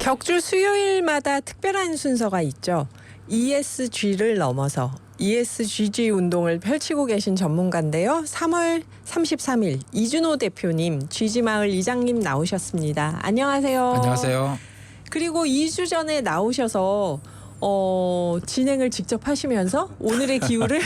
격주 수요일마다 특별한 순서가 있죠. ESG를 넘어서 ESGG 운동을 펼치고 계신 전문가인데요. 3월 33일 이준호 대표님, GG마을 이장님 나오셨습니다. 안녕하세요. 안녕하세요. 그리고 2주 전에 나오셔서 진행을 직접 하시면서 오늘의 기후를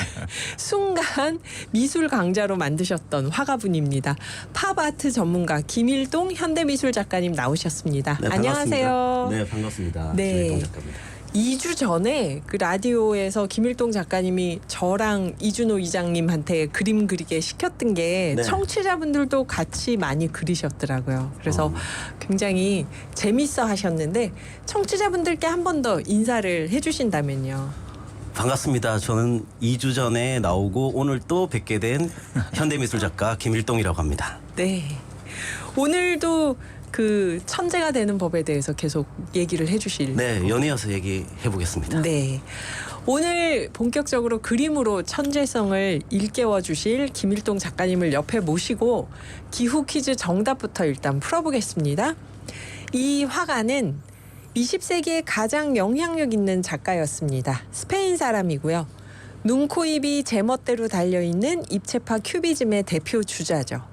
순간 미술 강좌로 만드셨던 화가분입니다. 팝아트 전문가 김일동 현대미술 작가님 나오셨습니다. 네, 안녕하세요. 네, 반갑습니다. 네. 김일동 작가입니다. 2주 전에 그 라디오에서 김일동 작가님이 저랑 이준호 이장님한테 그림 그리게 시켰던 게 네. 청취자분들도 같이 많이 그리셨더라고요. 그래서 굉장히 재밌어 하셨는데 청취자분들께 한 번 더 인사를 해주신다면요. 반갑습니다. 저는 2주 전에 나오고 오늘 또 뵙게 된 현대미술 작가 김일동이라고 합니다. 네. 오늘도 그 천재가 되는 법에 대해서 계속 얘기를 해주실. 네, 연이어서 얘기해 보겠습니다. 네. 오늘 본격적으로 그림으로 천재성을 일깨워 주실 김일동 작가님을 옆에 모시고 기후 퀴즈 정답부터 일단 풀어보겠습니다. 이 화가는 20세기에 가장 영향력 있는 작가였습니다. 스페인 사람이고요. 눈, 코, 입이 제멋대로 달려있는 입체파 큐비즘의 대표 주자죠.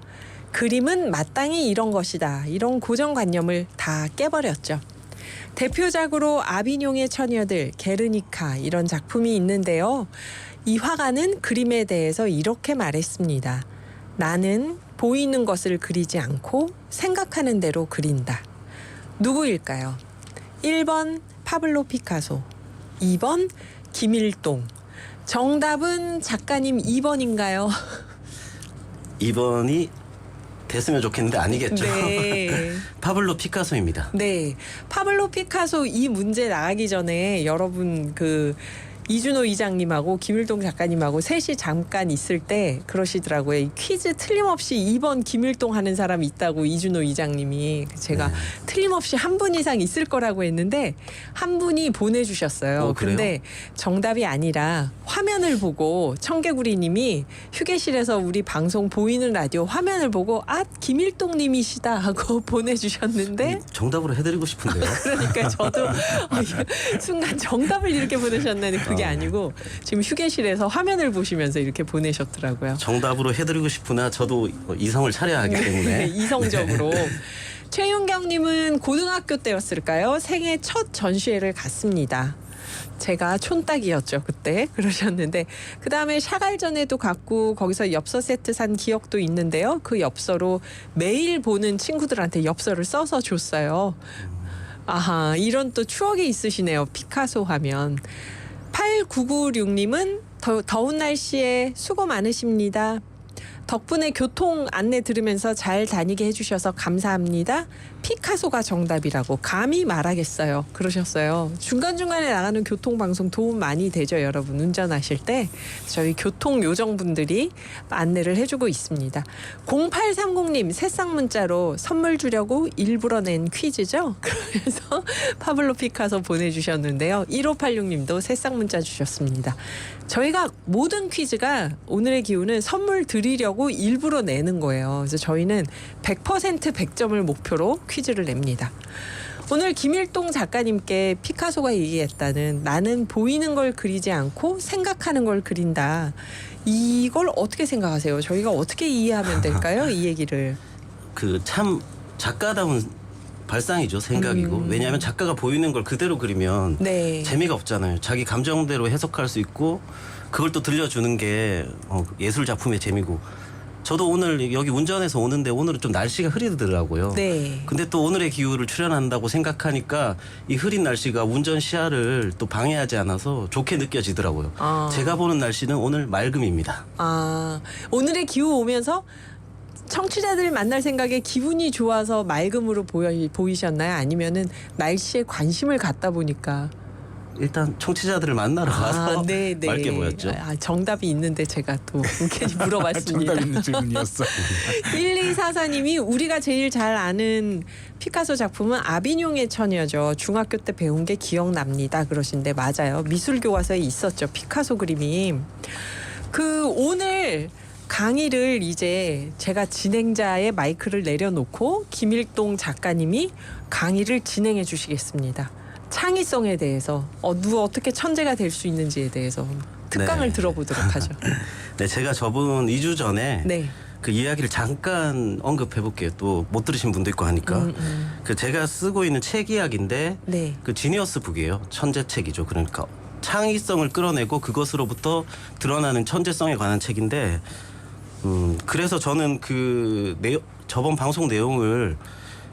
그림은 마땅히 이런 것이다. 이런 고정관념을 다 깨버렸죠. 대표작으로 아비뇽의 처녀들, 게르니카 이런 작품이 있는데요. 이 화가는 그림에 대해서 이렇게 말했습니다. 나는 보이는 것을 그리지 않고 생각하는 대로 그린다. 누구일까요? 1번 파블로 피카소, 2번 김일동. 정답은 작가님 2번인가요? 2번이 됐으면 좋겠는데 아니겠죠. 네. 파블로 피카소입니다. 네. 파블로 피카소 이 문제 나가기 전에 여러분 그 이준호 이장님하고 김일동 작가님하고 셋이 잠깐 있을 때 그러시더라고요. 이 퀴즈 틀림없이 2번 김일동 하는 사람이 있다고 이준호 이장님이. 제가 네. 틀림없이 한 분 이상 있을 거라고 했는데 한 분이 보내주셨어요. 그래요? 근데 정답이 아니라 화면을 보고 청개구리님이 휴게실에서 우리 방송 보이는 라디오 화면을 보고 김일동님이시다 하고 보내주셨는데 정답으로 해드리고 싶은데요. 그러니까 저도 순간 정답을 이렇게 보내셨는데 그게 아니고 지금 휴게실에서 화면을 보시면서 이렇게 보내셨더라고요. 정답으로 해드리고 싶으나 저도 이성을 차려야 하기 때문에 이성적으로. 최윤경님은 고등학교 때였을까요? 생애 첫 전시회를 갔습니다. 제가 촌딱이었죠 그때. 그러셨는데 그 다음에 샤갈전에도 갔고 거기서 엽서 세트 산 기억도 있는데요. 그 엽서로 매일 보는 친구들한테 엽서를 써서 줬어요. 아하, 이런 또 추억이 있으시네요. 피카소 하면. 8996님은 더운 날씨에 수고 많으십니다. 덕분에 교통 안내 들으면서 잘 다니게 해주셔서 감사합니다. 피카소가 정답이라고 감히 말하겠어요. 그러셨어요. 중간중간에 나가는 교통방송 도움 많이 되죠. 여러분 운전하실 때 저희 교통요정분들이 안내를 해주고 있습니다. 0830님 새싹 문자로 선물 주려고 일부러 낸 퀴즈죠. 그래서 파블로 피카소 보내주셨는데요. 1586님도 새싹 문자 주셨습니다. 저희가 모든 퀴즈가 오늘의 기후는 선물 드리려고 일부러 내는 거예요. 그래서 저희는 100% 100점을 목표로 퀴즈를 냅니다. 오늘 김일동 작가님께 피카소가 얘기했다는 나는 보이는 걸 그리지 않고 생각하는 걸 그린다. 이걸 어떻게 생각하세요? 저희가 어떻게 이해하면 될까요? 이 얘기를. 그 참 작가다운 발상이죠. 생각이고. 왜냐하면 작가가 보이는 걸 그대로 그리면 네. 재미가 없잖아요. 자기 감정대로 해석할 수 있고 그걸 또 들려주는 게 예술 작품의 재미고. 저도 오늘 여기 운전해서 오는데 오늘은 좀 날씨가 흐리더라고요. 네. 근데 또 오늘의 기후를 출연한다고 생각하니까 이 흐린 날씨가 운전 시야를 또 방해하지 않아서 좋게 느껴지더라고요. 제가 보는 날씨는 오늘 맑음입니다. 오늘의 기후 오면서 청취자들 만날 생각에 기분이 좋아서 맑음으로 보이셨나요? 아니면은 날씨에 관심을 갖다 보니까? 일단 청취자들을 만나러 가서 맑게 보였죠. 정답이 있는데 제가 또 괜히 물어봤습니다. 정답 있는 질문이었어. 1244님이 우리가 제일 잘 아는 피카소 작품은 아비뇽의 처녀죠. 중학교 때 배운 게 기억납니다. 그러신데 맞아요. 미술 교과서에 있었죠. 피카소 그림이. 그 오늘 강의를 이제 제가 진행자의 마이크를 내려놓고 김일동 작가님이 강의를 진행해 주시겠습니다. 창의성에 대해서 누가 어떻게 천재가 될 수 있는지에 대해서 특강을 네. 들어보도록 하죠. 네, 제가 저번 2주 전에 네. 그 이야기를 잠깐 언급해 볼게요. 또 못 들으신 분도 있고 하니까. 그 제가 쓰고 있는 책 이야기인데 네. 그 지니어스 북이에요. 천재책이죠. 그러니까 창의성을 끌어내고 그것으로부터 드러나는 천재성에 관한 책인데 그래서 저는 저번 방송 내용을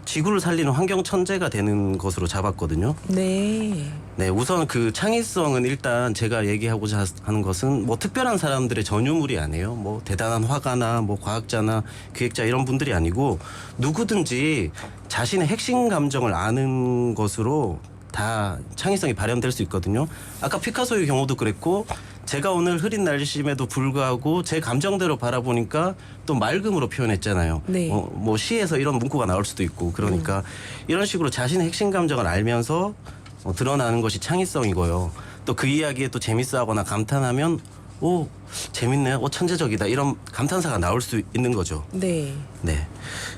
지구를 살리는 환경 천재가 되는 것으로 잡았거든요. 네. 네, 우선 그 창의성은 일단 제가 얘기하고자 하는 것은 뭐 특별한 사람들의 전유물이 아니에요. 뭐 대단한 화가나 뭐 과학자나 기획자 이런 분들이 아니고 누구든지 자신의 핵심 감정을 아는 것으로 다 창의성이 발현될 수 있거든요. 아까 피카소의 경우도 그랬고 제가 오늘 흐린 날씨임에도 불구하고 제 감정대로 바라보니까 또 맑음으로 표현했잖아요. 네. 뭐 시에서 이런 문구가 나올 수도 있고 그러니까 이런 식으로 자신의 핵심 감정을 알면서 드러나는 것이 창의성이고요. 또 그 이야기에 또 재밌어하거나 감탄하면 오 재밌네, 오 천재적이다 이런 감탄사가 나올 수 있는 거죠. 네. 네.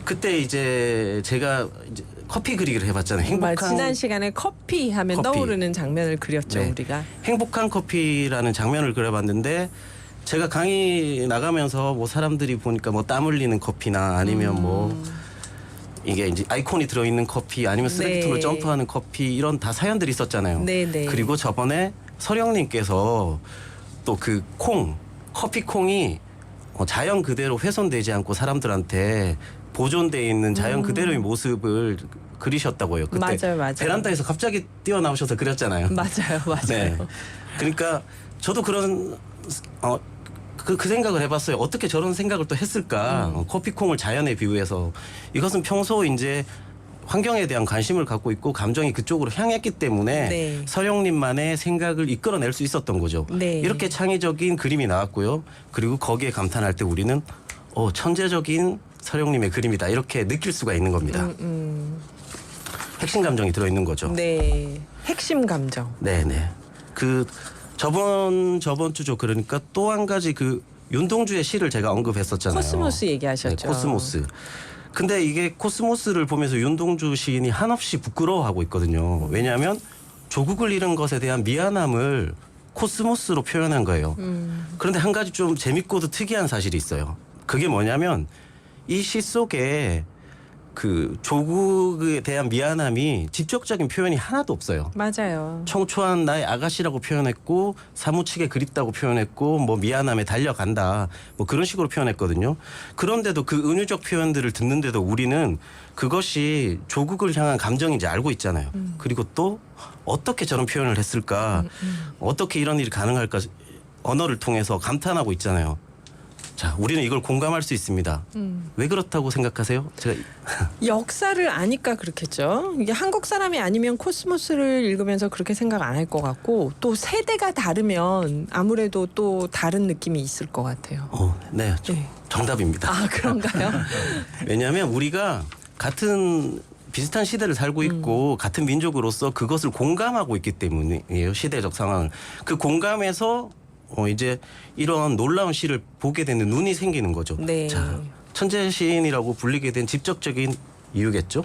그때 이제 제가 이제 커피 그리기를 해봤잖아요. 정말 행복한 지난 시간에 커피 하면 커피. 떠오르는 장면을 그렸죠. 네. 우리가. 행복한 커피라는 장면을 그려봤는데 제가 강의 나가면서 뭐 사람들이 보니까 뭐 땀 흘리는 커피나 아니면 뭐 이게 이제 아이콘이 들어있는 커피 아니면 쓰레기통을 네. 점프하는 커피 이런 다 사연들이 있었잖아요. 네네. 그리고 저번에 서령님께서 또 그 커피 콩이 자연 그대로 훼손되지 않고 사람들한테 보존돼 있는 자연 그대로의 모습을 그리셨다고요. 그때 맞아요. 베란다에서 갑자기 뛰어나오셔서 그렸잖아요. 맞아요. 네. 그러니까 저도 그런 그 생각을 해봤어요. 어떻게 저런 생각을 또 했을까? 커피콩을 자연에 비유해서 이것은 평소 이제 환경에 대한 관심을 갖고 있고 감정이 그쪽으로 향했기 때문에 네. 서령님만의 생각을 이끌어낼 수 있었던 거죠. 네. 이렇게 창의적인 그림이 나왔고요. 그리고 거기에 감탄할 때 우리는 천재적인 서령님의 그림이다 이렇게 느낄 수가 있는 겁니다. 핵심 감정이 들어있는 거죠. 네. 핵심 감정. 네네. 그 저번 주죠. 그러니까 또 한 가지 그 윤동주의 시를 제가 언급했었잖아요. 코스모스 얘기하셨죠. 네, 코스모스. 근데 이게 코스모스를 보면서 윤동주 시인이 한없이 부끄러워하고 있거든요. 왜냐하면 조국을 잃은 것에 대한 미안함을 코스모스로 표현한 거예요. 그런데 한 가지 좀 재밌고도 특이한 사실이 있어요. 그게 뭐냐면 이 시 속에 그 조국에 대한 미안함이 직접적인 표현이 하나도 없어요. 맞아요. 청초한 나의 아가씨라고 표현했고 사무치게 그립다고 표현했고 뭐 미안함에 달려간다 뭐 그런 식으로 표현했거든요. 그런데도 그 은유적 표현들을 듣는데도 우리는 그것이 조국을 향한 감정인지 알고 있잖아요. 그리고 또 어떻게 저런 표현을 했을까 어떻게 이런 일이 가능할까 언어를 통해서 감탄하고 있잖아요. 자, 우리는 이걸 공감할 수 있습니다. 왜 그렇다고 생각하세요? 제가 역사를 아니까 그렇겠죠. 이게 한국 사람이 아니면 코스모스를 읽으면서 그렇게 생각 안 할 것 같고 또 세대가 다르면 아무래도 또 다른 느낌이 있을 것 같아요. 네, 네. 정답입니다. 아, 그런가요? 왜냐하면 우리가 같은 비슷한 시대를 살고 있고 같은 민족으로서 그것을 공감하고 있기 때문이에요. 시대적 상황을. 그 공감에서 이제 이런 놀라운 시를 보게 되는 눈이 생기는 거죠. 네. 자, 천재 시인이라고 불리게 된 직접적인 이유겠죠.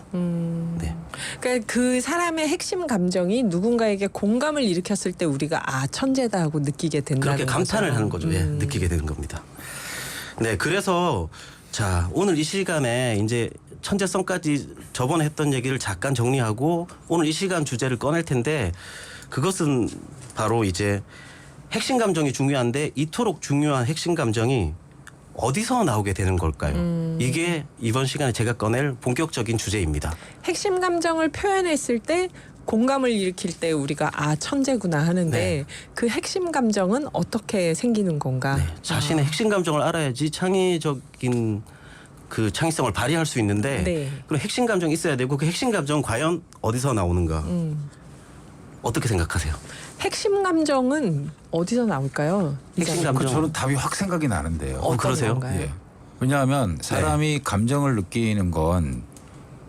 네. 그러니까 그 사람의 핵심 감정이 누군가에게 공감을 일으켰을 때 우리가 천재다 하고 느끼게 된다는 그렇게 감탄을 거죠. 하는 거죠. 예, 느끼게 되는 겁니다. 네, 그래서 자 오늘 이 시간에 이제 천재성까지 저번에 했던 얘기를 잠깐 정리하고 오늘 이 시간 주제를 꺼낼 텐데 그것은 바로 이제 핵심 감정이 중요한데 이토록 중요한 핵심 감정이 어디서 나오게 되는 걸까요? 이게 이번 시간에 제가 꺼낼 본격적인 주제입니다. 핵심 감정을 표현했을 때 공감을 일으킬 때 우리가 천재구나 하는데 네. 그 핵심 감정은 어떻게 생기는 건가? 네, 자신의 핵심 감정을 알아야지 창의적인 그 창의성을 발휘할 수 있는데 네. 그럼 핵심 감정이 있어야 되고 그 핵심 감정은 과연 어디서 나오는가? 어떻게 생각하세요? 핵심 감정은 어디서 나올까요? 핵심 감정. 저는 답이 확 생각이 나는데요. 어떤 그러세요? 건가요? 예. 왜냐하면 사람이 감정을 느끼는 건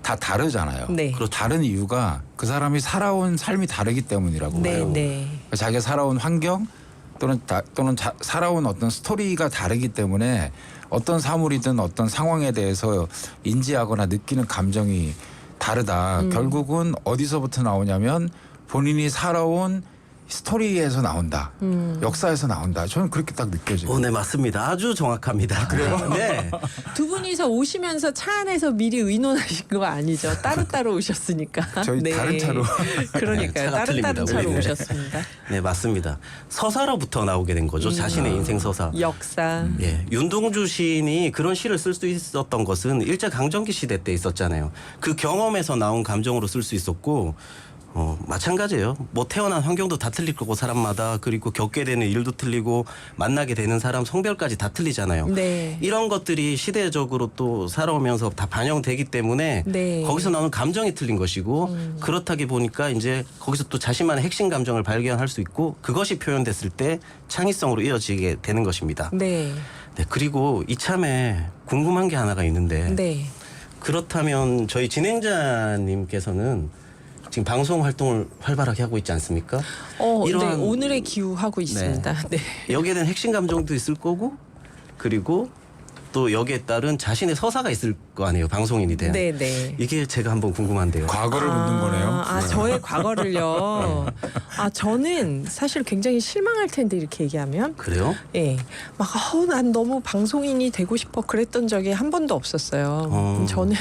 다 다르잖아요. 네. 그렇죠. 다른 이유가 그 사람이 살아온 삶이 다르기 때문이라고 네, 봐요. 네. 자기가 살아온 환경 또는 살아온 어떤 스토리가 다르기 때문에 어떤 사물이든 어떤 상황에 대해서 인지하거나 느끼는 감정이 다르다. 결국은 어디서부터 나오냐면 본인이 살아온 스토리에서 나온다. 역사에서 나온다. 저는 그렇게 딱 느껴져요. 네, 맞습니다. 아주 정확합니다. 그래요? 네. 두 분이서 오시면서 차 안에서 미리 의논하신 거 아니죠? 따로따로 오셨으니까. 저희 다른 차로. 그러니까요. 차가 따로 틀립니다, 차로 우리는. 오셨습니다. 네, 맞습니다. 서사로부터 나오게 된 거죠. 자신의 인생 서사. 역사. 예, 윤동주 시인이 그런 시를 쓸 수 있었던 것은 일제 강점기 시대 때 있었잖아요. 그 경험에서 나온 감정으로 쓸 수 있었고 마찬가지예요. 뭐 태어난 환경도 다 틀릴 거고 사람마다 그리고 겪게 되는 일도 틀리고 만나게 되는 사람 성별까지 다 틀리잖아요. 네. 이런 것들이 시대적으로 또 살아오면서 다 반영되기 때문에 네. 거기서 나오는 감정이 틀린 것이고 그렇다기 보니까 이제 거기서 또 자신만의 핵심 감정을 발견할 수 있고 그것이 표현됐을 때 창의성으로 이어지게 되는 것입니다. 네. 네, 그리고 이참에 궁금한 게 하나가 있는데 네. 그렇다면 저희 진행자님께서는 지금 방송 활동을 활발하게 하고 있지 않습니까? 네. 오늘의 기후 하고 있습니다. 네. 여기에 대한 핵심 감정도 있을 거고 그리고 또 여기에 따른 자신의 서사가 있을 거 아니에요. 방송인이 대한. 네, 네. 이게 제가 한번 궁금한데요. 과거를 묻는 거네요. 저의 과거를요. 저는 사실 굉장히 실망할 텐데 이렇게 얘기하면. 그래요? 예. 난 너무 방송인이 되고 싶어 그랬던 적이 한 번도 없었어요. 저는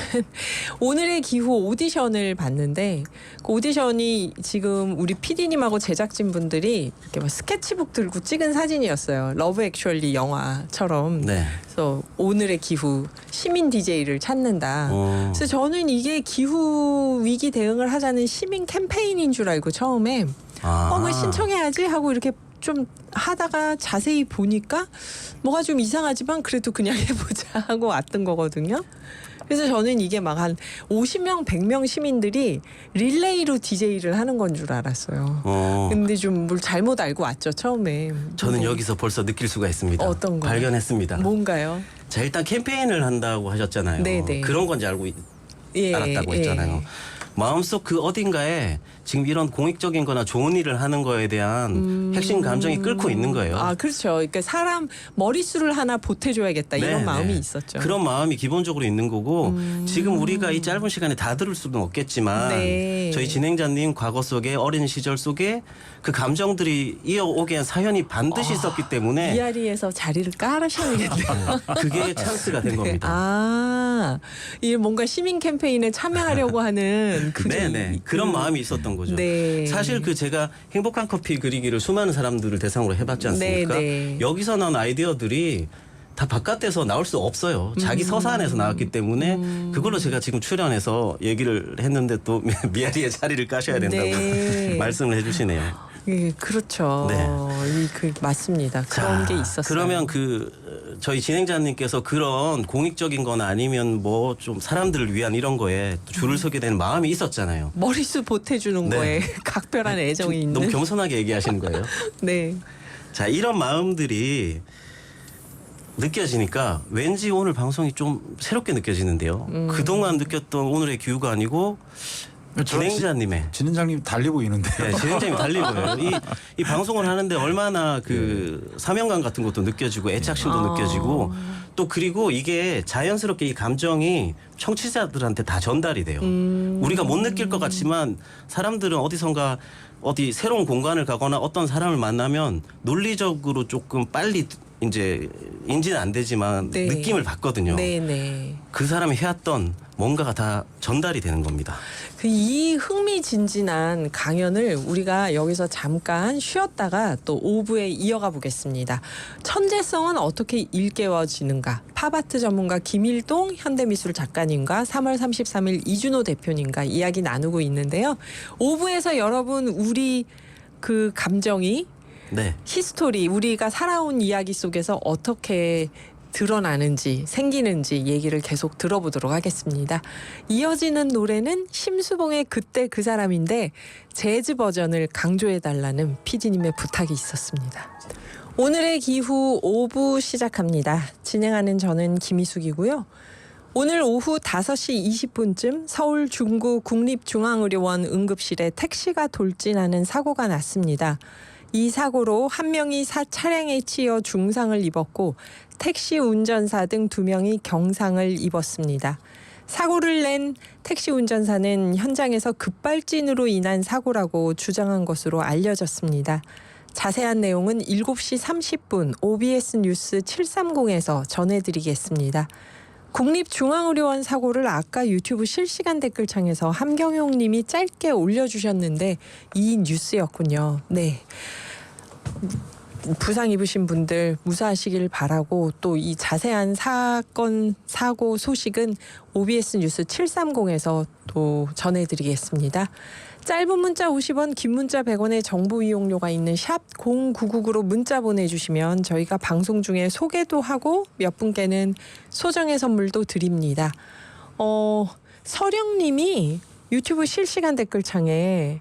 오늘의 기후 오디션을 봤는데 그 오디션이 지금 우리 PD님하고 제작진분들이 이렇게 막 스케치북 들고 찍은 사진이었어요. 러브 액츄얼리 영화처럼. 네. 그래서 오늘의 기후 시민 DJ를 찾는다. 그래서 저는 이게 기후 위기 대응을 하자는 시민 캠페인인 줄 알고 처음에 왜 신청해야지 하고 이렇게 좀 하다가 자세히 보니까 뭐가 좀 이상하지만 그래도 그냥 해보자 하고 왔던 거거든요. 그래서 저는 이게 막 한 50명, 100명 시민들이 릴레이로 DJ를 하는 건 줄 알았어요. 근데 좀 뭘 잘못 알고 왔죠, 처음에. 저는 네. 여기서 벌써 느낄 수가 있습니다. 어떤 거요? 발견했습니다. 뭔가요? 자, 일단 캠페인을 한다고 하셨잖아요. 네네. 그런 건지 알고 알았다고 했잖아요. 마음속 그 어딘가에 지금 이런 공익적인 거나 좋은 일을 하는 거에 대한 핵심 감정이 끓고 있는 거예요. 그렇죠. 그러니까 사람 머릿수를 하나 보태줘야겠다 이런 네, 마음이 네. 있었죠. 그런 마음이 기본적으로 있는 거고 지금 우리가 이 짧은 시간에 다 들을 수는 없겠지만 네. 저희 진행자님 과거 속에 어린 시절 속에 그 감정들이 이어오게 한 사연이 반드시 있었기 때문에 이아리에서 자리를 깔으셔야겠네요. 그게 찬스가 된 겁니다. 이게 뭔가 시민 캠페인에 참여하려고 하는 네네 그런 마음이 있었던 거죠. 네. 사실 그 제가 행복한 커피 그리기를 수많은 사람들을 대상으로 해봤지 않습니까? 네. 여기서 나온 아이디어들이 다 바깥에서 나올 수 없어요. 자기 서사 안에서 나왔기 때문에 그걸로 제가 지금 출연해서 얘기를 했는데 또 미아리의 자리를 까셔야 된다고 네. 말씀을 해주시네요. 예, 그렇죠. 네. 맞습니다. 그런 게 있었어요. 그러면 저희 진행자님께서 그런 공익적인 거나 아니면 뭐 좀 사람들을 위한 이런 거에 줄을 서게 되는 마음이 있었잖아요. 머릿수 보태주는 네. 거에 각별한 애정이 있는. 너무 겸손하게 얘기하시는 거예요. 네. 자, 이런 마음들이 느껴지니까 왠지 오늘 방송이 좀 새롭게 느껴지는데요. 그동안 느꼈던 오늘의 기후가 아니고 진행자님의 진행자님 달리 보이는데. 네, 진행자님이 달리 보여요. 이 방송을 하는데 얼마나 그 사명감 같은 것도 느껴지고 애착심도 느껴지고 또 그리고 이게 자연스럽게 이 감정이 청취자들한테 다 전달이 돼요. 우리가 못 느낄 것 같지만 사람들은 어디선가 어디 새로운 공간을 가거나 어떤 사람을 만나면 논리적으로 조금 빨리 이제 인지는 안 되지만 네. 느낌을 받거든요. 네네. 그 사람이 해왔던 뭔가가 다 전달이 되는 겁니다. 이 흥미진진한 강연을 우리가 여기서 잠깐 쉬었다가 또 5부에 이어가 보겠습니다. 천재성은 어떻게 일깨워지는가? 팝아트 전문가 김일동 현대미술 작가님과 3월 33일 이준호 대표님과 이야기 나누고 있는데요. 5부에서 여러분 우리 그 감정이 네. 히스토리 우리가 살아온 이야기 속에서 어떻게 드러나는지 생기는지 얘기를 계속 들어보도록 하겠습니다. 이어지는 노래는 심수봉의 그때 그 사람인데 재즈 버전을 강조해달라는 PD님의 부탁이 있었습니다. 오늘의 기후 5부 시작합니다. 진행하는 저는 김희숙이고요. 오늘 오후 5시 20분쯤 서울 중구 국립중앙의료원 응급실에 택시가 돌진하는 사고가 났습니다. 이 사고로 한 명이 차량에 치여 중상을 입었고 택시 운전사 등 2명이 경상을 입었습니다. 사고를 낸 택시 운전사는 현장에서 급발진으로 인한 사고라고 주장한 것으로 알려졌습니다. 자세한 내용은 7시 30분 OBS 뉴스 730에서 전해드리겠습니다. 국립중앙의료원 사고를 아까 유튜브 실시간 댓글창에서 함경용 님이 짧게 올려주셨는데 이 뉴스였군요. 네. 부상 입으신 분들 무사하시길 바라고 또 이 자세한 사건 사고 소식은 OBS 뉴스 730에서 또 전해드리겠습니다. 짧은 문자 50원, 긴 문자 100원의 정보 이용료가 있는 샵 0999로 문자 보내주시면 저희가 방송 중에 소개도 하고 몇 분께는 소정의 선물도 드립니다. 서령님이 유튜브 실시간 댓글창에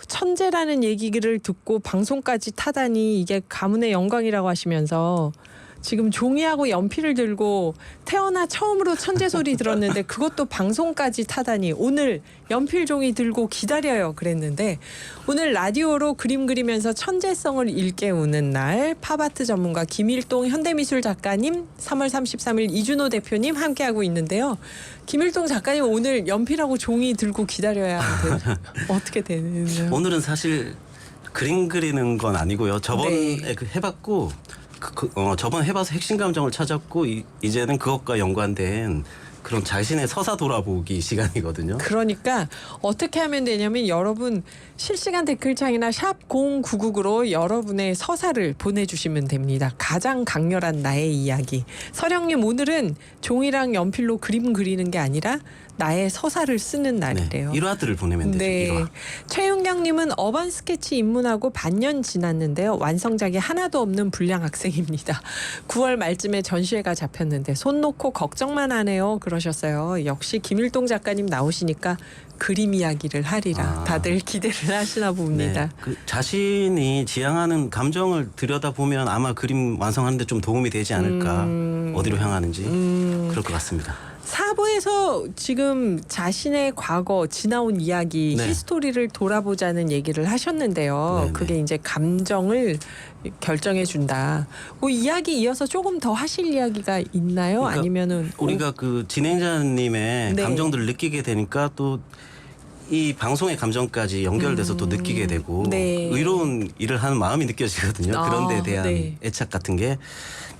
천재라는 얘기를 듣고 방송까지 타다니 이게 가문의 영광이라고 하시면서 지금 종이하고 연필을 들고 태어나 처음으로 천재 소리 들었는데 그것도 방송까지 타다니 오늘 연필 종이 들고 기다려요 그랬는데 오늘 라디오로 그림 그리면서 천재성을 일깨우는 날 팝아트 전문가 김일동 현대미술 작가님 3월 33일 이준호 대표님 함께하고 있는데요. 김일동 작가님 오늘 연필하고 종이 들고 기다려야 어떻게 되는 오늘은 사실 그림 그리는 건 아니고요. 저번에 네. 해봤고 저번 해봐서 핵심 감정을 찾았고 이제는 그것과 연관된 그런 자신의 서사 돌아보기 시간이거든요. 그러니까 어떻게 하면 되냐면 여러분 실시간 댓글창이나 샵 0999로 여러분의 서사를 보내주시면 됩니다. 가장 강렬한 나의 이야기. 서령님 오늘은 종이랑 연필로 그림 그리는 게 아니라 나의 서사를 쓰는 날이래요. 네, 일화들을 보내면 되죠. 네. 일화. 최윤경님은 어반 스케치 입문하고 반년 지났는데요. 완성작이 하나도 없는 불량 학생입니다. 9월 말쯤에 전시회가 잡혔는데 손 놓고 걱정만 하네요. 그러셨어요. 역시 김일동 작가님 나오시니까 그림 이야기를 하리라. 다들 기대를 하시나 봅니다. 네, 그 자신이 지향하는 감정을 들여다보면 아마 그림 완성하는 데 좀 도움이 되지 않을까. 어디로 향하는지 그럴 것 같습니다. 사부에서 지금 자신의 과거 지나온 이야기 네. 히스토리를 돌아보자는 얘기를 하셨는데요. 네네. 그게 이제 감정을 결정해 준다. 그 이야기 이어서 조금 더 하실 이야기가 있나요? 그러니까 아니면은 우리가 그 진행자님의 네. 감정들을 느끼게 되니까 또 이 방송의 감정까지 연결돼서 또 느끼게 되고 네. 의로운 일을 하는 마음이 느껴지거든요. 그런 데 대한 네. 애착 같은 게.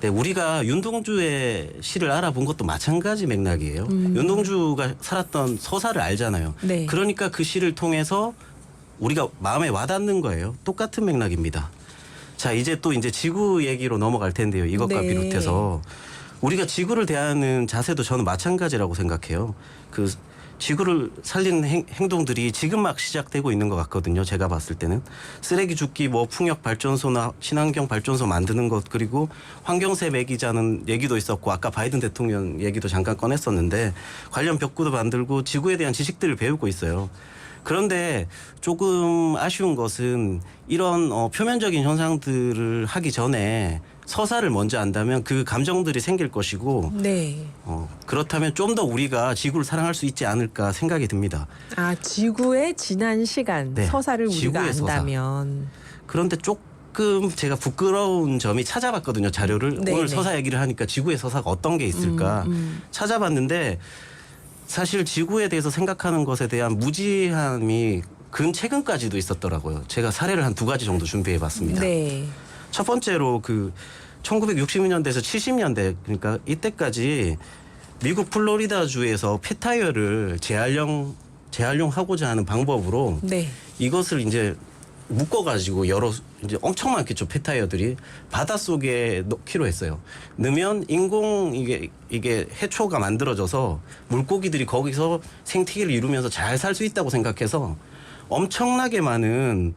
네, 우리가 윤동주의 시를 알아본 것도 마찬가지 맥락이에요. 윤동주가 살았던 서사를 알잖아요. 네. 그러니까 그 시를 통해서 우리가 마음에 와닿는 거예요. 똑같은 맥락입니다. 자, 이제 지구 얘기로 넘어갈 텐데요. 이것과 네. 비롯해서 우리가 지구를 대하는 자세도 저는 마찬가지라고 생각해요. 그 지구를 살리는 행동들이 지금 막 시작되고 있는 것 같거든요. 제가 봤을 때는 쓰레기 줍기, 풍력 발전소나 친환경 발전소 만드는 것 그리고 환경세 매기자는 얘기도 있었고 아까 바이든 대통령 얘기도 잠깐 꺼냈었는데 관련 벽구도 만들고 지구에 대한 지식들을 배우고 있어요. 그런데 조금 아쉬운 것은 이런 표면적인 현상들을 하기 전에 서사를 먼저 안다면 그 감정들이 생길 것이고 네. 그렇다면 좀 더 우리가 지구를 사랑할 수 있지 않을까 생각이 듭니다. 지구의 지난 시간 네. 서사를 우리가 지구의 서사. 안다면 그런데 조금 제가 부끄러운 점이 찾아봤거든요. 자료를. 네네. 오늘 서사 얘기를 하니까 지구의 서사가 어떤 게 있을까 찾아봤는데 사실 지구에 대해서 생각하는 것에 대한 무지함이 최근까지도 있었더라고요. 제가 사례를 한 2가지 정도 준비해봤습니다. 네. 첫 번째로 1960년대에서 70년대 그러니까 이때까지 미국 플로리다주에서 폐타이어를 재활용하고자 하는 방법으로 네. 이것을 이제 묶어가지고 이제 엄청 많겠죠. 폐타이어들이 바닷속에 넣기로 했어요. 넣으면 이게 해초가 만들어져서 물고기들이 거기서 생태계를 이루면서 잘 살 수 있다고 생각해서 엄청나게 많은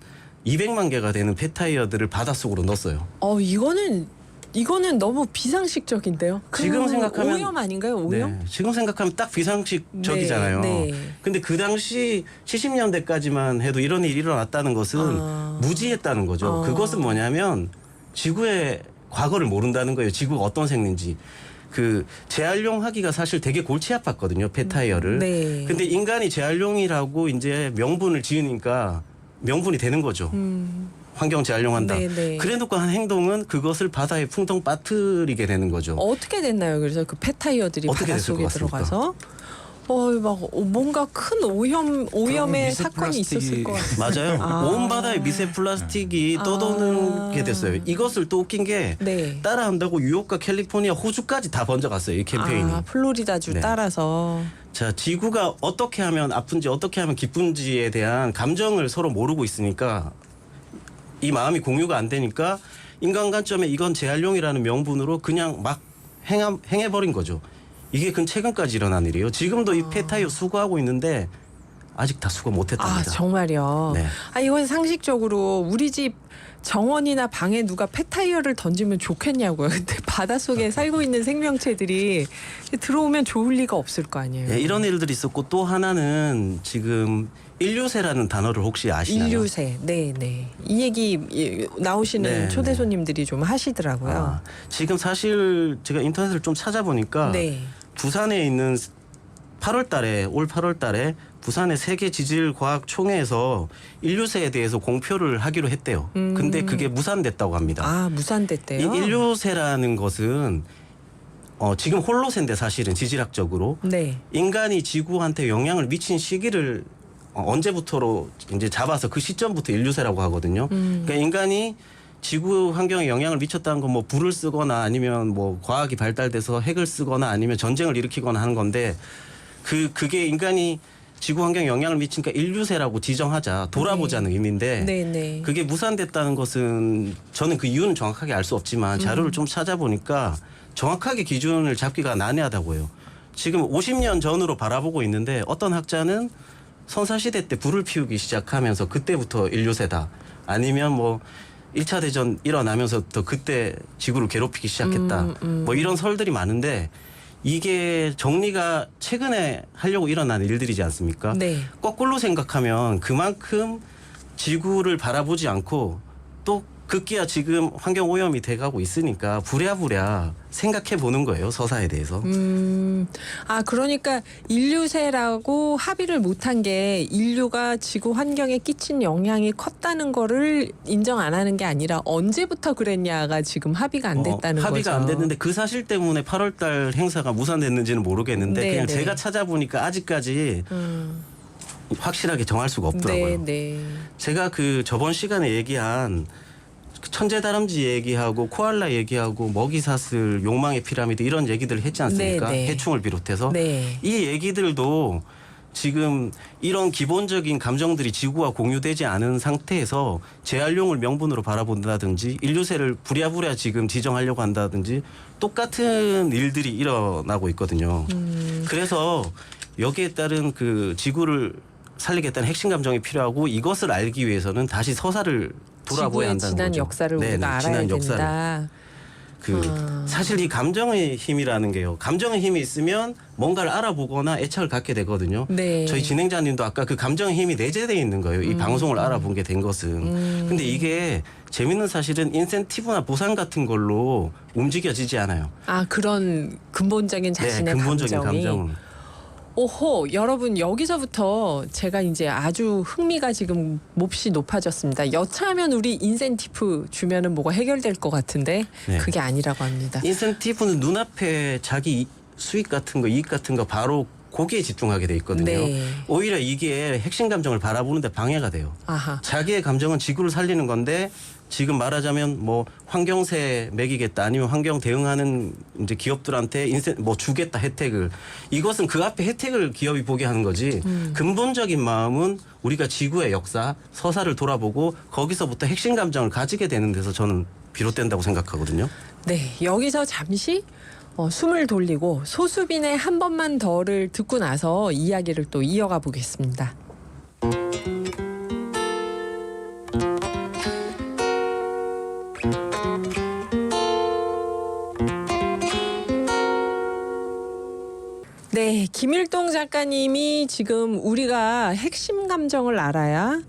200만 개가 되는 폐타이어들을 바닷속으로 넣었어요. 이거는 너무 비상식적인데요. 지금 생각하면 오염 아닌가요? 오염? 네, 지금 생각하면 딱 비상식적이잖아요. 네. 근데 그 당시 70년대까지만 해도 이런 일이 일어났다는 것은 무지했다는 거죠. 그것은 뭐냐면 지구의 과거를 모른다는 거예요. 지구가 어떤 생인지. 재활용하기가 사실 되게 골치 아팠거든요. 폐타이어를. 네. 근데 인간이 재활용이라고 이제 명분을 지으니까 명분이 되는 거죠. 환경 재활용한다. 네네. 그래놓고 한 행동은 그것을 바다에 풍덩 빠뜨리게 되는 거죠. 어떻게 됐나요? 그래서 그 폐타이어들이 어떻게 됐을 바닷속에 것 같습니까? 들어가서 막 뭔가 큰 오염의 미세 사건이 있었을 플라스틱이- 것 같아요. 맞아요. 아. 온 바다에 미세 플라스틱이 떠도는 됐어요. 이것을 또 웃긴 게 네. 따라한다고 뉴욕과 캘리포니아, 호주까지 다 번져갔어요. 이 캠페인이. 플로리다주 네. 따라서. 자, 지구가 어떻게 하면 아픈지 어떻게 하면 기쁜지에 대한 감정을 서로 모르고 있으니까 이 마음이 공유가 안 되니까 인간 관점에 이건 재활용이라는 명분으로 그냥 막 행해버린 거죠. 이게 최근까지 일어난 일이에요. 지금도 이 폐타이어 수거하고 있는데 아직 다 수거 못했답니다. 정말요. 네. 이건 상식적으로 우리 집 정원이나 방에 누가 폐타이어를 던지면 좋겠냐고요. 근데 바닷속에 살고 있는 생명체들이 들어오면 좋을 리가 없을 거 아니에요. 네, 이런 일들이 있었고 또 하나는 지금 인류새라는 단어를 혹시 아시나요? 인류새. 네네. 이 얘기 나오시는 네, 초대 네. 손님들이 좀 하시더라고요. 아, 지금 사실 제가 인터넷을 좀 찾아보니까 네. 부산에 있는 올 8월 달에 부산의 세계 지질 과학 총회에서 인류새에 대해서 공표를 하기로 했대요. 근데 그게 무산됐다고 합니다. 이 무산됐대요. 인류새라는 것은 지금 홀로새인데 사실은 지질학적으로 네. 인간이 지구한테 영향을 미친 시기를 언제부터로 이제 잡아서 그 시점부터 인류새라고 하거든요. 그러니까 인간이 지구 환경에 영향을 미쳤다는 건 뭐 불을 쓰거나 아니면 뭐 과학이 발달돼서 핵을 쓰거나 아니면 전쟁을 일으키거나 하는 건데 그게 인간이 지구 환경에 영향을 미치니까 인류새라고 지정하자 돌아보자는 의미인데 네네. 그게 무산됐다는 것은 저는 그 이유는 정확하게 알 수 없지만 자료를 좀 찾아보니까 정확하게 기준을 잡기가 난해하다고 해요. 지금 50년 전으로 바라보고 있는데 어떤 학자는 선사시대 때 불을 피우기 시작하면서 그때부터 인류새다. 아니면 뭐 1차 대전 일어나면서부터 그때 지구를 괴롭히기 시작했다. 뭐 이런 설들이 많은데 이게 정리가 최근에 하려고 일어난 일들이지 않습니까? 네. 거꾸로 생각하면 그만큼 지구를 바라보지 않고 또 급기야 지금 환경 오염이 돼가고 있으니까 부랴부랴 생각해 보는 거예요. 서사에 대해서. 그러니까 인류새라고 합의를 못한 게 인류가 지구 환경에 끼친 영향이 컸다는 거를 인정 안 하는 게 아니라 언제부터 그랬냐가 지금 합의가 안 됐다는 합의가 거죠. 안 됐는데 그 사실 때문에 8월달 행사가 무산됐는지는 모르겠는데 네, 그냥 네. 제가 찾아보니까 아직까지 확실하게 정할 수가 없더라고요. 네. 제가 저번 시간에 얘기한 천재다람쥐 얘기하고 코알라 얘기하고 먹이사슬 욕망의 피라미드 이런 얘기들을 했지 않습니까? 네. 해충을 비롯해서 네. 이 얘기들도 지금 이런 기본적인 감정들이 지구와 공유되지 않은 상태에서 재활용을 명분으로 바라본다든지 인류새를 부랴부랴 지금 지정하려고 한다든지 똑같은 일들이 일어나고 있거든요. 그래서 여기에 따른 지구를 살리겠다는 핵심 감정이 필요하고 이것을 알기 위해서는 다시 서사를 돌아보아야 지구의 한다는 지난 거죠. 역사를 네네, 우리가 알아야 지난 된다. 사실 이 감정의 힘이라는 게요. 감정의 힘이 있으면 뭔가를 알아보거나 애착을 갖게 되거든요. 네. 저희 진행자님도 아까 그 감정의 힘이 내재되어 있는 거예요. 이 방송을 알아본 게 된 것은. 근데 이게 재밌는 사실은 인센티브나 보상 같은 걸로 움직여지지 않아요. 그런 근본적인 자신의 근본적인 감정이. 감정은. 오호, 여러분 여기서부터 제가 이제 아주 흥미가 지금 몹시 높아졌습니다. 여차하면 우리 인센티브 주면은 뭐가 해결될 것 같은데 네. 그게 아니라고 합니다. 인센티브는 눈앞에 자기 수익 같은 거, 이익 같은 거 바로 거기에 집중하게 돼 있거든요. 네. 오히려 이게 핵심 감정을 바라보는데 방해가 돼요. 아하. 자기의 감정은 지구를 살리는 건데 지금 말하자면 뭐 환경세 매기겠다 아니면 환경 대응하는 이제 기업들한테 주겠다 혜택을 이것은 그 앞에 혜택을 기업이 보게 하는 거지 근본적인 마음은 우리가 지구의 역사 서사를 돌아보고 거기서부터 핵심 감정을 가지게 되는 데서 저는 비롯된다고 생각하거든요. 네, 여기서 잠시 숨을 돌리고 소수빈의 한 번만 더를 듣고 나서 이야기를 또 이어가 보겠습니다. 네, 김일동 작가님이 지금 우리가 핵심 감정을 알아야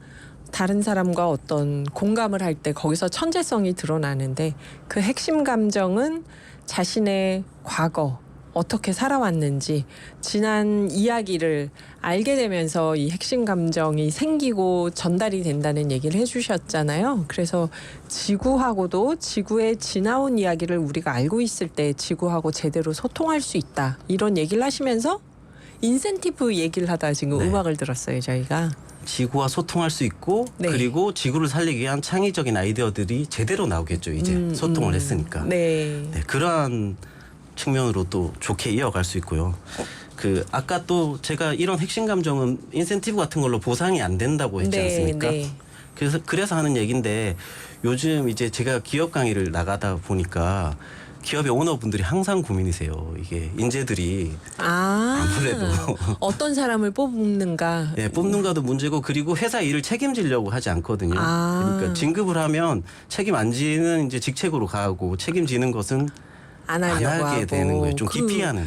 다른 사람과 어떤 공감을 할 때 거기서 천재성이 드러나는데 그 핵심 감정은 자신의 과거, 어떻게 살아왔는지 지난 이야기를 알게 되면서 이 핵심 감정이 생기고 전달이 된다는 얘기를 해주셨잖아요. 그래서 지구하고도 지구의 지나온 이야기를 우리가 알고 있을 때 지구하고 제대로 소통할 수 있다. 이런 얘기를 하시면서 인센티브 얘기를 하다 지금 네. 음악을 들었어요, 저희가. 지구와 소통할 수 있고 네. 그리고 지구를 살리기 위한 창의적인 아이디어들이 제대로 나오겠죠. 이제 소통을 했으니까. 네. 네, 그러한 측면으로 또 좋게 이어갈 수 있고요. 그 아까 또 제가 이런 핵심 감정은 인센티브 같은 걸로 보상이 안 된다고 했지 않습니까? 네. 그래서 하는 얘기인데 요즘 이제 제가 기업 강의를 나가다 보니까 기업의 오너분들이 항상 고민이세요. 이게 인재들이 아무래도 어떤 사람을 뽑는가. 네, 뽑는가도 문제고 그리고 회사 일을 책임지려고 하지 않거든요. 아. 그러니까 진급을 하면 책임 안 지는 이제 직책으로 가고 책임지는 것은 안 안 하려고 하게 하고. 되는 거예요. 좀 기피하는.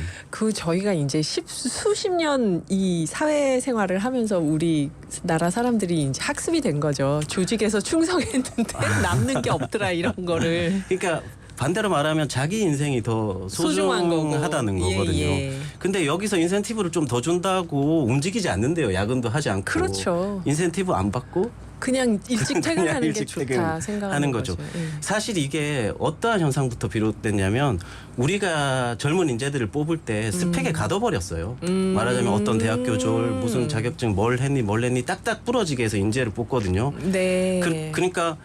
저희가 이제 수십 년 이 사회 생활을 하면서 우리 나라 사람들이 이제 학습이 된 거죠. 조직에서 충성했는데 남는 게 없더라 이런 거를. 그러니까 반대로 말하면 자기 인생이 더 소중한 거고. 소중하다는 거거든요. 예. 근데 여기서 인센티브를 좀 더 준다고 움직이지 않는데요. 야근도 하지 않고. 그렇죠. 인센티브 안 받고 그냥 일찍 퇴근하는 게 일찍 좋다 퇴근하는 생각하는 거죠. 예. 사실 이게 어떠한 현상부터 비롯됐냐면 우리가 젊은 인재들을 뽑을 때 스펙에 가둬버렸어요. 말하자면 어떤 대학 교졸 무슨 자격증 뭘 했니 딱딱 부러지게 해서 인재를 뽑거든요. 네. 그러니까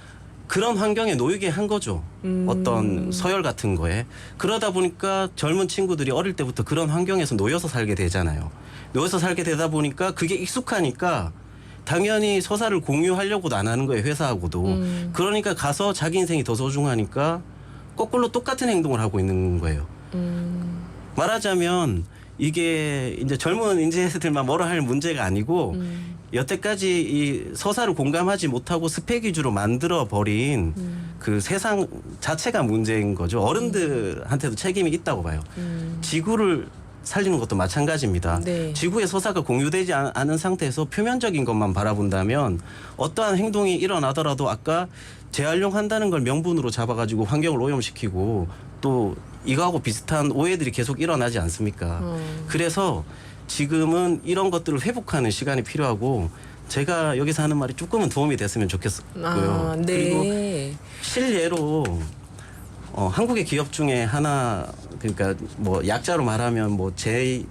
그런 환경에 놓이게 한 거죠. 어떤 서열 같은 거에. 그러다 보니까 젊은 친구들이 어릴 때부터 그런 환경에서 놓여서 살게 되잖아요. 놓여서 살게 되다 보니까 그게 익숙하니까 당연히 서사를 공유하려고도 안 하는 거예요. 회사하고도. 그러니까 가서 자기 인생이 더 소중하니까 거꾸로 똑같은 행동을 하고 있는 거예요. 말하자면 이게 이제 젊은 인재들만 뭐라 할 문제가 아니고 여태까지 이 서사를 공감하지 못하고 스펙 위주로 만들어 버린 그 세상 자체가 문제인 거죠. 어른들한테도 책임이 있다고 봐요. 지구를 살리는 것도 마찬가지입니다. 네. 지구의 서사가 공유되지 않은 상태에서 표면적인 것만 바라본다면 어떠한 행동이 일어나더라도 아까 재활용한다는 걸 명분으로 잡아가지고 환경을 오염시키고 또 이거하고 비슷한 오해들이 계속 일어나지 않습니까? 그래서 지금은 이런 것들을 회복하는 시간이 필요하고 제가 여기서 하는 말이 조금은 도움이 됐으면 좋겠고요. 네. 그리고 실례로 한국의 기업 중에 하나 그러니까 뭐 약자로 말하면 뭐 JM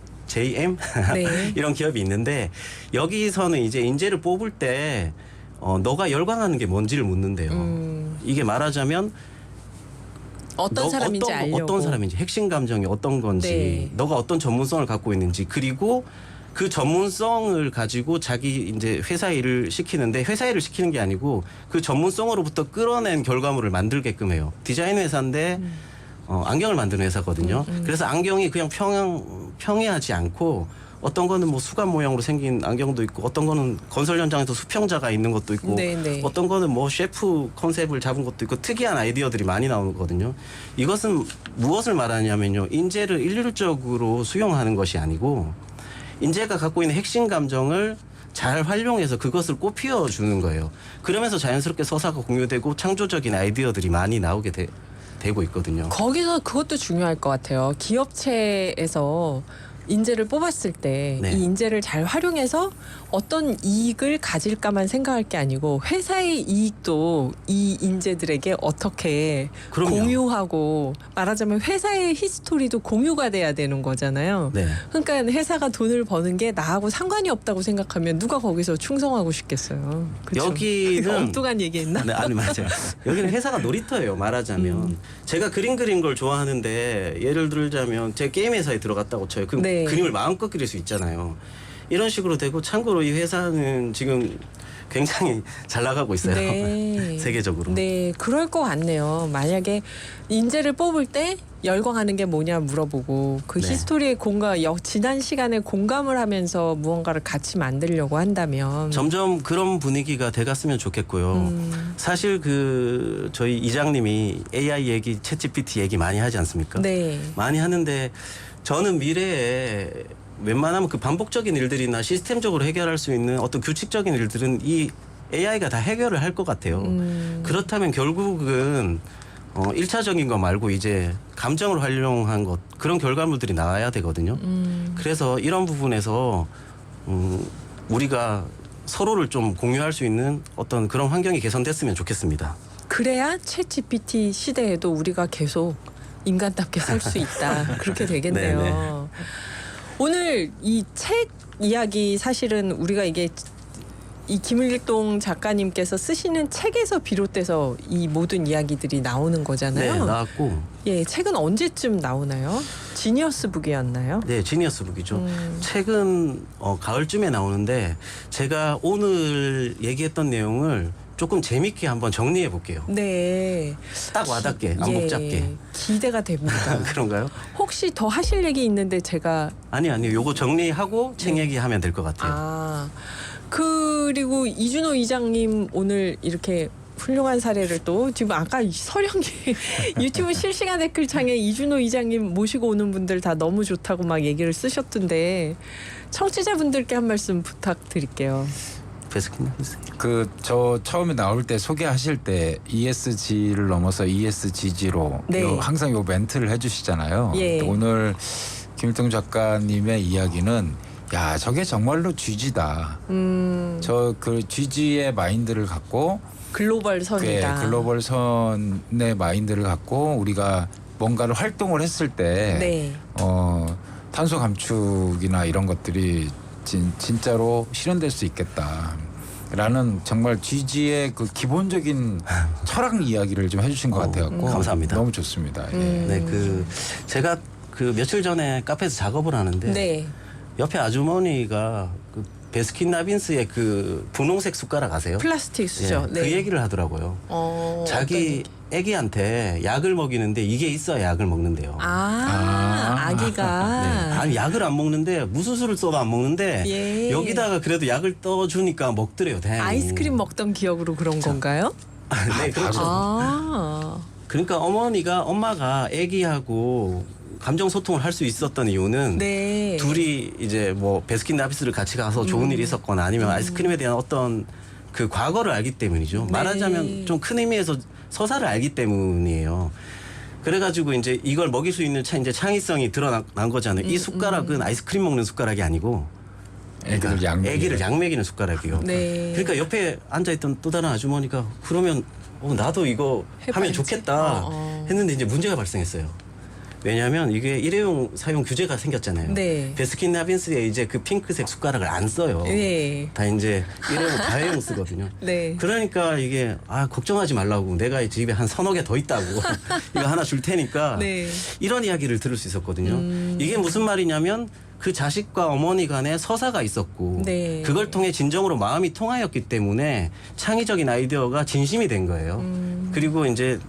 네. 이런 기업이 있는데 여기서는 이제 인재를 뽑을 때 너가 열광하는 게 뭔지를 묻는데요. 이게 말하자면 어떤 사람인지 알려고. 어떤 사람인지 핵심 감정이 어떤 건지 네. 너가 어떤 전문성을 갖고 있는지 그리고 그 전문성을 가지고 자기 이제 회사 일을 시키는데 회사 일을 시키는 게 아니고 그 전문성으로부터 끌어낸 결과물을 만들게끔 해요. 디자인 회사인데 안경을 만드는 회사거든요. 그래서 안경이 그냥 평이하지 않고 어떤 거는 뭐 수갑 모양으로 생긴 안경도 있고 어떤 거는 건설 현장에서 수평자가 있는 것도 있고 네네. 어떤 거는 뭐 셰프 컨셉을 잡은 것도 있고 특이한 아이디어들이 많이 나오거든요. 이것은 무엇을 말하냐면요. 인재를 일률적으로 수용하는 것이 아니고 인재가 갖고 있는 핵심 감정을 잘 활용해서 그것을 꽃피워주는 거예요. 그러면서 자연스럽게 서사가 공유되고 창조적인 아이디어들이 많이 나오게 되고 있거든요. 거기서 그것도 중요할 것 같아요. 기업체에서 인재를 뽑았을 때 이 네. 인재를 잘 활용해서 어떤 이익을 가질까만 생각할 게 아니고 회사의 이익도 이 인재들에게 어떻게 그럼요. 공유하고 말하자면 회사의 히스토리도 공유가 돼야 되는 거잖아요. 네. 그러니까 회사가 돈을 버는 게 나하고 상관이 없다고 생각하면 누가 거기서 충성하고 싶겠어요. 그쵸? 여기는 엉뚱한 얘기했나? 네, 아니 맞아요. 여기는 회사가 놀이터예요. 말하자면 제가 그림 그리는 걸 좋아하는데 예를 들자면 제 게임 회사에 들어갔다고 쳐요. 그럼 네. 그림을 마음껏 그릴 수 있잖아요. 이런 식으로 되고 참고로 이 회사는 지금 굉장히 잘 나가고 있어요. 네. 세계적으로. 네, 그럴 것 같네요. 만약에 인재를 뽑을 때 열광하는 게 뭐냐 물어보고 그 네. 히스토리의 지난 시간에 공감을 하면서 무언가를 같이 만들려고 한다면 점점 그런 분위기가 돼갔으면 좋겠고요. 사실 그 저희 이장님이 AI 얘기, 챗GPT 얘기 많이 하지 않습니까? 네. 많이 하는데 저는 미래에 웬만하면 그 반복적인 일들이나 시스템적으로 해결할 수 있는 어떤 규칙적인 일들은 이 AI가 다 해결을 할 것 같아요. 그렇다면 결국은 일차적인 거 말고 이제 감정을 활용한 것 그런 결과물들이 나와야 되거든요. 그래서 이런 부분에서 우리가 서로를 좀 공유할 수 있는 어떤 그런 환경이 개선됐으면 좋겠습니다. 그래야 챗 GPT 시대에도 우리가 계속 인간답게 살 수 있다. 그렇게 되겠네요. 네네. 오늘 이 책 이야기 사실은 우리가 이게 이 김일동 작가님께서 쓰시는 책에서 비롯돼서 이 모든 이야기들이 나오는 거잖아요. 네, 나왔고 예, 책은 언제쯤 나오나요? 지니어스 북이었나요? 네, 지니어스 북이죠. 책은 가을쯤에 나오는데 제가 오늘 얘기했던 내용을 조금 재밌게 한번 정리해 볼게요. 네. 딱 와닿게, 안 복잡게. 기대가 됩니다. 그런가요? 혹시 더 하실 얘기 있는데 제가 아니요. 요거 정리하고 책 얘기하면 될 것 같아요. 아 그리고 이준호 이장님 오늘 이렇게 훌륭한 사례를 또 지금 아까 서령이 유튜브 실시간 댓글창에 이준호 이장님 모시고 오는 분들 다 너무 좋다고 막 얘기를 쓰셨던데 청취자분들께 한 말씀 부탁드릴게요. 베스킨 라빈스. 저 처음에 나올 때 소개하실 때 ESG를 넘어서 ESGG로 네. 항상 요 멘트를 해주시잖아요. 예. 오늘 김일동 작가님의 이야기는 야 저게 정말로 GG다. 저 그 GG의 마인드를 갖고 글로벌 선이다. 글로벌 선의 마인드를 갖고 우리가 뭔가를 활동을 했을 때 네. 탄소 감축이나 이런 것들이 진짜로 실현될 수 있겠다라는 정말 GG의 그 기본적인 철학 이야기를 좀 해주신 것 같아요. 감사합니다. 너무 좋습니다. 예. 네, 제가 며칠 전에 카페에서 작업을 하는데 네. 옆에 아주머니가 그 베스킨 라빈스의 그 분홍색 숟가락 아세요? 플라스틱 수저. 예, 네. 그 얘기를 하더라고요. 자기 애기한테 약을 먹이는데 이게 있어야 약을 먹는데요. 아기가. 네. 아니 약을 안 먹는데 무슨 수를 써도 안 먹는데 예. 여기다가 그래도 약을 떠주니까 먹더래요. 다행히. 아이스크림 먹던 기억으로 그런 건가요? 네, 그렇죠. 그러니까 엄마가 애기하고 감정 소통을 할 수 있었던 이유는 네. 둘이 이제 뭐 베스킨 라빈스를 같이 가서 좋은 일이 있었거나 아니면 아이스크림에 대한 어떤 그 과거를 알기 때문이죠. 네. 말하자면 좀 큰 의미에서 서사를 알기 때문이에요. 그래가지고 이제 이걸 먹일 수 있는 이제 창의성이 드러난 거잖아요. 이 숟가락은 아이스크림 먹는 숟가락이 아니고 애기를 약 먹이는 숟가락이요. 네. 그러니까 옆에 앉아있던 또 다른 아주머니가 그러면 나도 이거 하면 해봐야지. 좋겠다 했는데 이제 문제가 발생했어요. 왜냐하면 이게 일회용 사용 규제가 생겼잖아요. 네. 베스킨 라빈스에 이제 그 핑크색 숟가락을 안 써요. 네. 다 이제 일회용 다회용 쓰거든요. 네. 그러니까 이게 걱정하지 말라고 내가 집에 한 서너 개 더 있다고 이거 하나 줄 테니까 네. 이런 이야기를 들을 수 있었거든요. 이게 무슨 말이냐면 그 자식과 어머니 간에 서사가 있었고 네. 그걸 통해 진정으로 마음이 통하였기 때문에 창의적인 아이디어가 진심이 된 거예요. 그리고 이제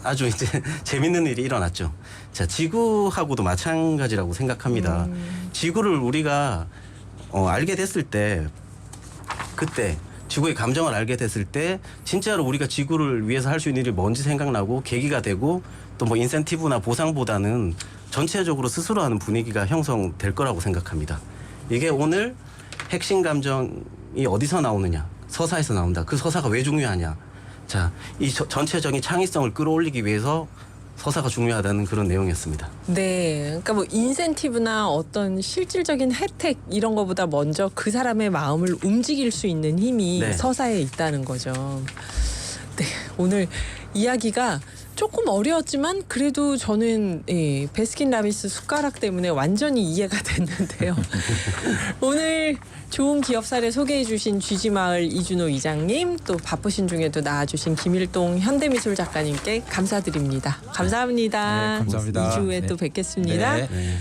아주 이제 재밌는 일이 일어났죠. 자, 지구하고도 마찬가지라고 생각합니다. 지구를 우리가 알게 됐을 때 그때 지구의 감정을 알게 됐을 때 진짜로 우리가 지구를 위해서 할 수 있는 일이 뭔지 생각나고 계기가 되고 또 뭐 인센티브나 보상보다는 전체적으로 스스로 하는 분위기가 형성될 거라고 생각합니다. 이게 오늘 핵심 감정이 어디서 나오느냐? 서사에서 나온다. 그 서사가 왜 중요하냐? 자, 이 전체적인 창의성을 끌어올리기 위해서 서사가 중요하다는 그런 내용이었습니다. 네. 그러니까 뭐 인센티브나 어떤 실질적인 혜택 이런 거보다 먼저 그 사람의 마음을 움직일 수 있는 힘이 네. 서사에 있다는 거죠. 네. 오늘 이야기가 조금 어려웠지만 그래도 저는 베스킨 라빈스 숟가락 때문에 완전히 이해가 됐는데요. 오늘 좋은 기업 사례 소개해 주신 GG마을 이준호 이장님 또 바쁘신 중에도 나와주신 김일동 현대미술 작가님께 감사드립니다. 감사합니다. 네, 감사합니다. 2주에 네. 또 뵙겠습니다. 네. 네.